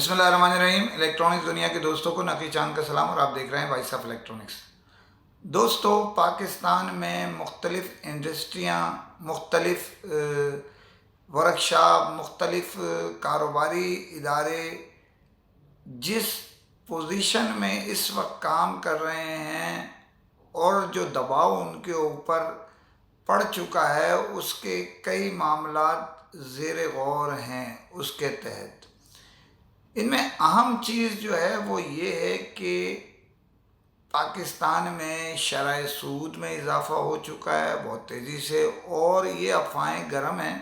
بسم اللہ الرحمن الرحیم۔ الیکٹرانکس دنیا کے دوستوں کو نقی چاند کا سلام، اور آپ دیکھ رہے ہیں وائس آف الیکٹرانکس۔ دوستو، پاکستان میں مختلف انڈسٹریاں، مختلف ورکشاپ، مختلف کاروباری ادارے جس پوزیشن میں اس وقت کام کر رہے ہیں اور جو دباؤ ان کے اوپر پڑ چکا ہے، اس کے کئی معاملات زیر غور ہیں۔ اس کے تحت ان میں اہم چیز جو ہے وہ یہ ہے کہ پاکستان میں شرح سود میں اضافہ ہو چکا ہے بہت تیزی سے، اور یہ افواہیں گرم ہیں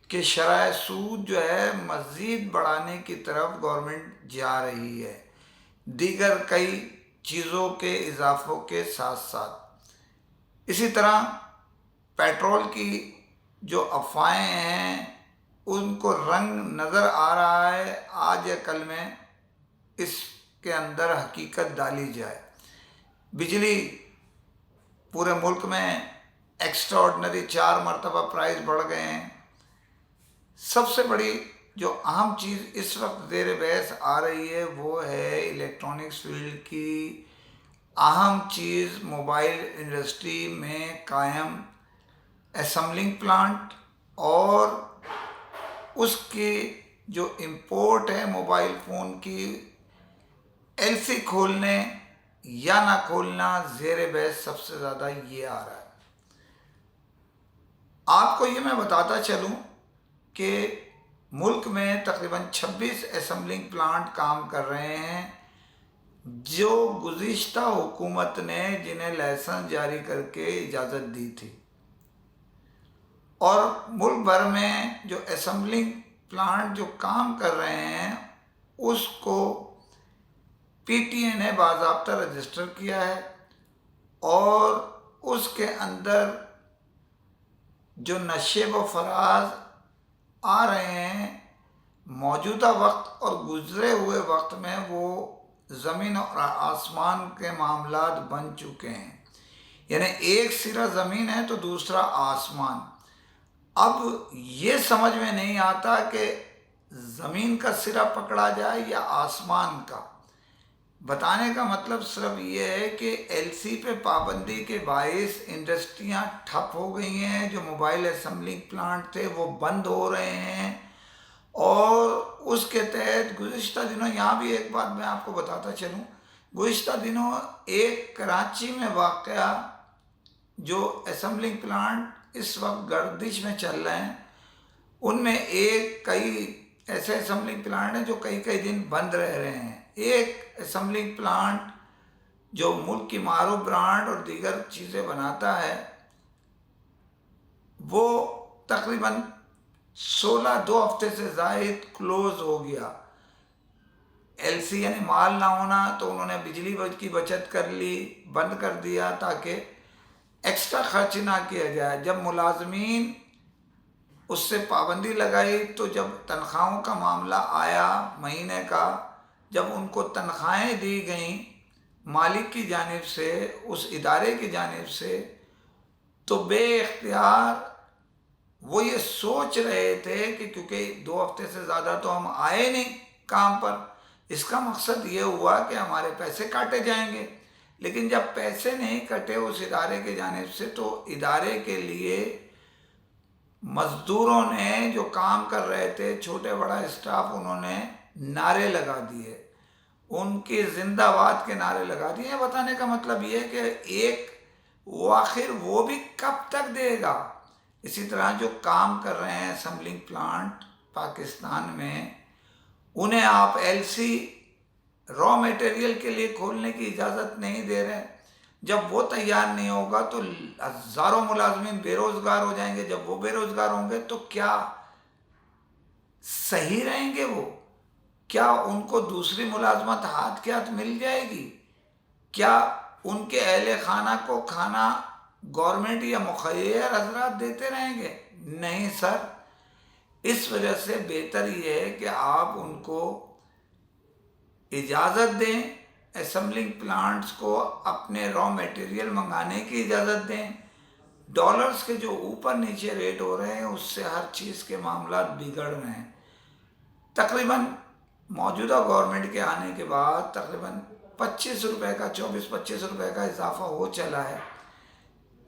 کہ شرح سود جو ہے مزید بڑھانے کی طرف گورنمنٹ جا رہی ہے، دیگر کئی چیزوں کے اضافوں کے ساتھ ساتھ۔ اسی طرح پیٹرول کی جو افواہیں ہیں ان کو رنگ نظر آ رہا ہے، آج یا کل میں اس کے اندر حقیقت ڈالی جائے۔ بجلی پورے ملک میں ایکسٹرا آرڈنری 4 مرتبہ پرائز بڑھ گئے ہیں۔ سب سے بڑی جو اہم چیز اس وقت زیر بحث آ رہی ہے وہ ہے الیکٹرانکس فیلڈ کی اہم چیز، موبائل انڈسٹری میں قائم اسمبلنگ پلانٹ اور اس کی جو امپورٹ ہے موبائل فون کی، ایل سی کھولنے یا نہ کھولنا زیر بحث سب سے زیادہ یہ آ رہا ہے۔ آپ کو یہ میں بتاتا چلوں کہ ملک میں تقریباً 26 اسمبلنگ پلانٹ کام کر رہے ہیں جو گزشتہ حکومت نے جنہیں لائسنس جاری کر کے اجازت دی تھی، اور ملک بھر میں جو اسمبلنگ پلانٹ جو کام کر رہے ہیں اس کو پی ٹی اے نے باضابطہ رجسٹر کیا ہے، اور اس کے اندر جو نشیب و فراز آ رہے ہیں موجودہ وقت اور گزرے ہوئے وقت میں، وہ زمین اور آسمان کے معاملات بن چکے ہیں۔ یعنی ایک سرا زمین ہے تو دوسرا آسمان۔ اب یہ سمجھ میں نہیں آتا کہ زمین کا سرا پکڑا جائے یا آسمان کا۔ بتانے کا مطلب صرف یہ ہے کہ ایل سی پہ پابندی کے باعث انڈسٹریاں ٹھپ ہو گئی ہیں، جو موبائل اسمبلنگ پلانٹ تھے وہ بند ہو رہے ہیں، اور اس کے تحت گزشتہ دنوں یہاں بھی ایک بات میں آپ کو بتاتا چلوں، گزشتہ دنوں ایک کراچی میں واقعہ جو اسمبلنگ پلانٹ اس وقت گردش میں چل رہے ہیں، ان میں کئی ایسے اسمبلنگ پلانٹ ہیں جو کئی دن بند رہ رہے ہیں۔ ایک اسمبلنگ پلانٹ جو ملک کی معروف برانڈ اور دیگر چیزیں بناتا ہے، وہ تقریباً 2 ہفتے سے زائد کلوز ہو گیا۔ ایل سی یعنی مال نہ ہونا، تو انہوں نے بجلی کی بچت کر لی، بند کر دیا تاکہ ایکسٹرا خرچ نہ کیا جائے۔ جب ملازمین اس سے پابندی لگائی تو جب تنخواہوں کا معاملہ آیا مہینے کا، جب ان کو تنخواہیں دی گئیں مالک کی جانب سے، اس ادارے کی جانب سے، تو بے اختیار وہ یہ سوچ رہے تھے کہ کیونکہ 2 ہفتے سے زیادہ تو ہم آئے نہیں کام پر، اس کا مقصد یہ ہوا کہ ہمارے پیسے کاٹے جائیں گے۔ لیکن جب پیسے نہیں کٹے اس ادارے کی جانب سے، تو ادارے کے لیے مزدوروں نے جو کام کر رہے تھے، چھوٹے بڑا اسٹاف، انہوں نے نعرے لگا دیے، ان کی زندہ باد کے نعرے لگا دیے۔ بتانے کا مطلب یہ ہے کہ آخر وہ بھی کب تک دے گا؟ اسی طرح جو کام کر رہے ہیں اسمبلنگ پلانٹ پاکستان میں، انہیں آپ ایل سی را میٹیریل کے لیے کھولنے کی اجازت نہیں دے رہے۔ جب وہ تیار نہیں ہوگا تو ہزاروں ملازمین بے روزگار ہو جائیں گے۔ جب وہ بے روزگار ہوں گے تو کیا صحیح رہیں گے؟ وہ کیا ان کو دوسری ملازمت ہاتھ کے ہاتھ مل جائے گی؟ کیا ان کے اہل خانہ کو کھانا گورنمنٹ یا مخیر حضرات دیتے رہیں گے؟ نہیں سر۔ اس وجہ سے بہتر یہ ہے کہ آپ ان کو اجازت دیں، اسمبلنگ پلانٹس کو اپنے را میٹیریل منگانے کی اجازت دیں۔ ڈالرز کے جو اوپر نیچے ریٹ ہو رہے ہیں، اس سے ہر چیز کے معاملات بگڑ رہے ہیں۔ تقریباً موجودہ گورنمنٹ کے آنے کے بعد تقریباً 25 روپے کا 24-25 روپے کا اضافہ ہو چلا ہے۔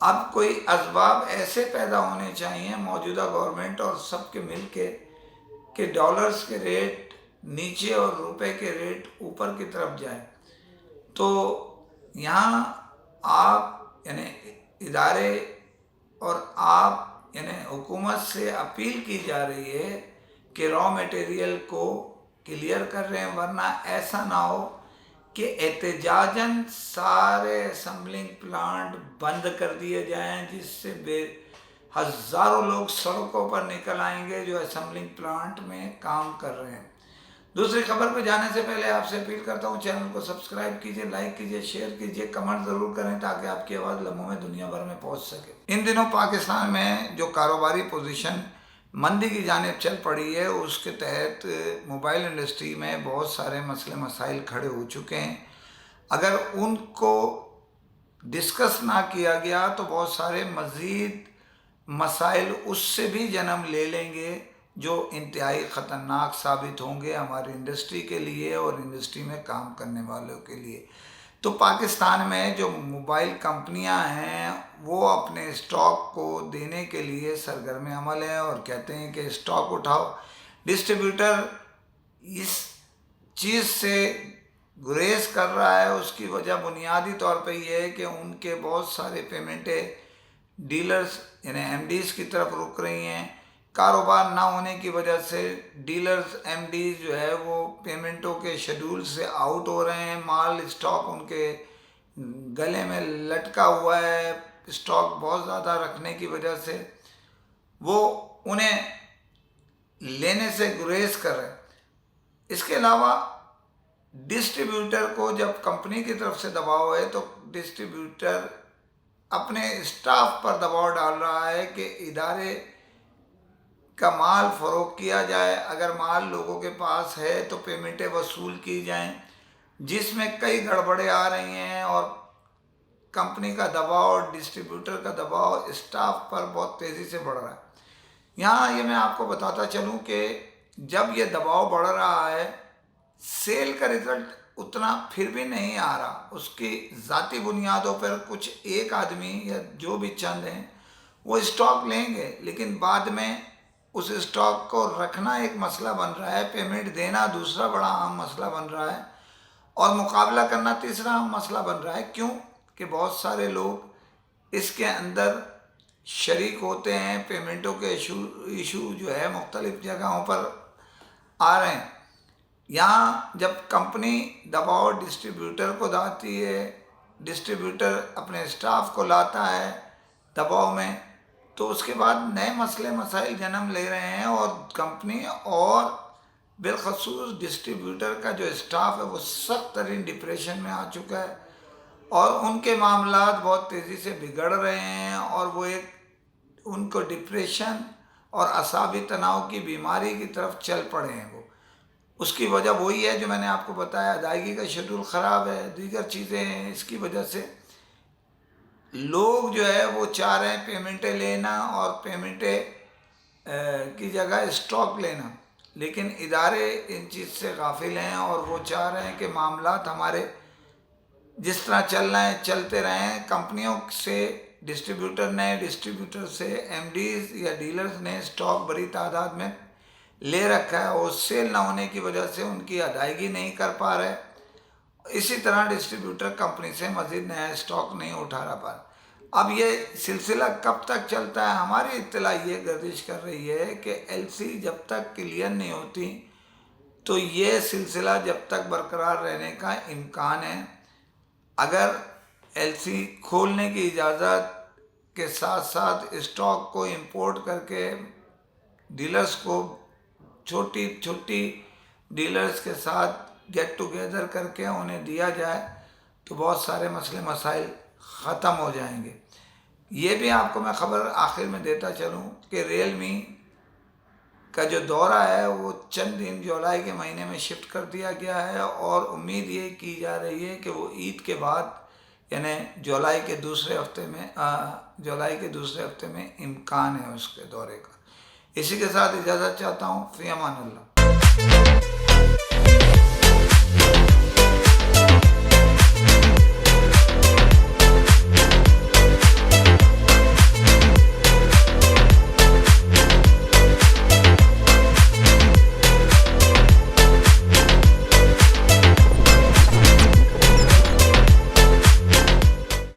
اب کوئی اسباب ایسے پیدا ہونے چاہیے موجودہ گورنمنٹ اور سب کے مل کے کہ ڈالرز کے ریٹ نیچے اور روپے کے ریٹ اوپر کی طرف جائے۔ تو یہاں آپ یعنی ادارے اور آپ یعنی حکومت سے اپیل کی جا رہی ہے کہ را میٹیریل کو کلیئر کر رہے ہیں، ورنہ ایسا نہ ہو کہ احتجاجاً سارے اسمبلنگ پلانٹ بند کر دیے جائیں، جس سے ہزاروں لوگ سڑکوں پر نکل آئیں گے جو اسمبلنگ پلانٹ میں کام کر رہے ہیں۔ دوسری خبر پہ جانے سے پہلے آپ سے اپیل کرتا ہوں چینل کو سبسکرائب کیجئے، لائک کیجئے، شیئر کیجئے، کمنٹ ضرور کریں تاکہ آپ کی آواز لمحوں میں دنیا بھر میں پہنچ سکے۔ ان دنوں پاکستان میں جو کاروباری پوزیشن مندی کی جانب چل پڑی ہے، اس کے تحت موبائل انڈسٹری میں بہت سارے مسئلے مسائل کھڑے ہو چکے ہیں۔ اگر ان کو ڈسکس نہ کیا گیا تو بہت سارے مزید مسائل اس سے بھی جنم لے لیں گے جو انتہائی خطرناک ثابت ہوں گے ہماری انڈسٹری کے لیے اور انڈسٹری میں کام کرنے والوں کے لیے۔ تو پاکستان میں جو موبائل کمپنیاں ہیں وہ اپنے اسٹاک کو دینے کے لیے سرگرم عمل ہیں اور کہتے ہیں کہ اسٹاک اٹھاؤ۔ ڈسٹریبیوٹر اس چیز سے گریز کر رہا ہے، اس کی وجہ بنیادی طور پہ یہ ہے کہ ان کے بہت سارے پیمنٹیں ڈیلرز یعنی ایم ڈیز کی طرف رک رہی ہیں۔ کاروبار نہ ہونے کی وجہ سے ڈیلرز ایم ڈیز جو ہے وہ پیمنٹوں کے شیڈول سے آؤٹ ہو رہے ہیں، مال اسٹاک ان کے گلے میں لٹکا ہوا ہے، اسٹاک بہت زیادہ رکھنے کی وجہ سے وہ انہیں لینے سے گریز کر رہے ہیں۔ اس کے علاوہ ڈسٹریبیوٹر کو جب کمپنی کی طرف سے دباؤ ہے تو ڈسٹریبیوٹر اپنے اسٹاف پر دباؤ ڈال رہا ہے کہ ادارے کا مال فروخت کیا جائے، اگر مال لوگوں کے پاس ہے تو پیمنٹیں وصول کی جائیں، جس میں کئی گڑبڑیں آ رہی ہیں اور کمپنی کا دباؤ، ڈسٹریبیوٹر کا دباؤ اسٹاف پر بہت تیزی سے بڑھ رہا ہے۔ یہاں یہ میں آپ کو بتاتا چلوں کہ جب یہ دباؤ بڑھ رہا ہے، سیل کا رزلٹ اتنا پھر بھی نہیں آ رہا، اس کی ذاتی بنیادوں پر کچھ ایک آدمی یا جو بھی چند ہیں وہ اسٹاک لیں گے، لیکن بعد میں اس اسٹاک کو رکھنا ایک مسئلہ بن رہا ہے، پیمنٹ دینا دوسرا بڑا عام مسئلہ بن رہا ہے اور مقابلہ کرنا تیسرا عام مسئلہ بن رہا ہے۔ کیوں کہ بہت سارے لوگ اس کے اندر شریک ہوتے ہیں، پیمنٹوں کے ایشو جو ہے مختلف جگہوں پر آ رہے ہیں۔ یہاں جب کمپنی دباؤ ڈسٹریبیوٹر کو ڈالتی ہے، ڈسٹریبیوٹر اپنے اسٹاف کو لاتا ہے دباؤ میں، تو اس کے بعد نئے مسئلے مسائل جنم لے رہے ہیں اور کمپنی اور بالخصوص ڈسٹریبیوٹر کا جو اسٹاف ہے وہ سخت ترین ڈپریشن میں آ چکا ہے اور ان کے معاملات بہت تیزی سے بگڑ رہے ہیں اور وہ ان کو ڈپریشن اور اعصابی تناؤ کی بیماری کی طرف چل پڑے ہیں۔ وہ اس کی وجہ وہی ہے جو میں نے آپ کو بتایا، ادائیگی کا شیڈول خراب ہے، دیگر چیزیں ہیں۔ اس کی وجہ سے لوگ جو ہے وہ چاہ رہے ہیں پیمنٹیں لینا اور پیمنٹیں کی جگہ اسٹاک لینا، لیکن ادارے ان چیز سے غافل ہیں اور وہ چاہ رہے ہیں کہ معاملات ہمارے جس طرح چل رہے ہیں چلتے رہیں۔ کمپنیوں سے ڈسٹریبیوٹر سے ایم ڈیز یا ڈیلرز نے اسٹاک بڑی تعداد میں لے رکھا ہے اور سیل نہ ہونے کی وجہ سے ان کی ادائیگی نہیں کر پا رہے۔ اسی طرح ڈسٹریبیوٹر کمپنی سے مزید نیا اسٹاک نہیں اٹھا رہا پا۔ اب یہ سلسلہ کب تک چلتا ہے؟ ہماری اطلاع یہ گردش کر رہی ہے کہ ایل سی جب تک کلیئر نہیں ہوتی تو یہ سلسلہ جب تک برقرار رہنے کا امکان ہے۔ اگر ایل سی کھولنے کی اجازت کے ساتھ ساتھ اسٹاک کو امپورٹ کر کے ڈیلرز کو چھوٹی ڈیلرز کے ساتھ گیٹ ٹوگیدر کر کے انہیں دیا جائے تو بہت سارے مسئلے مسائل ختم ہو جائیں گے۔ یہ بھی آپ کو میں خبر آخر میں دیتا چلوں کہ ریئل می کا جو دورہ ہے وہ چند دن جولائی کے مہینے میں شفٹ کر دیا گیا ہے اور امید یہ کی جا رہی ہے کہ وہ عید کے بعد یعنی جولائی کے دوسرے ہفتے میں امکان ہے اس کے دورے کا۔ اسی کے ساتھ اجازت چاہتا ہوں، فی امان اللہ۔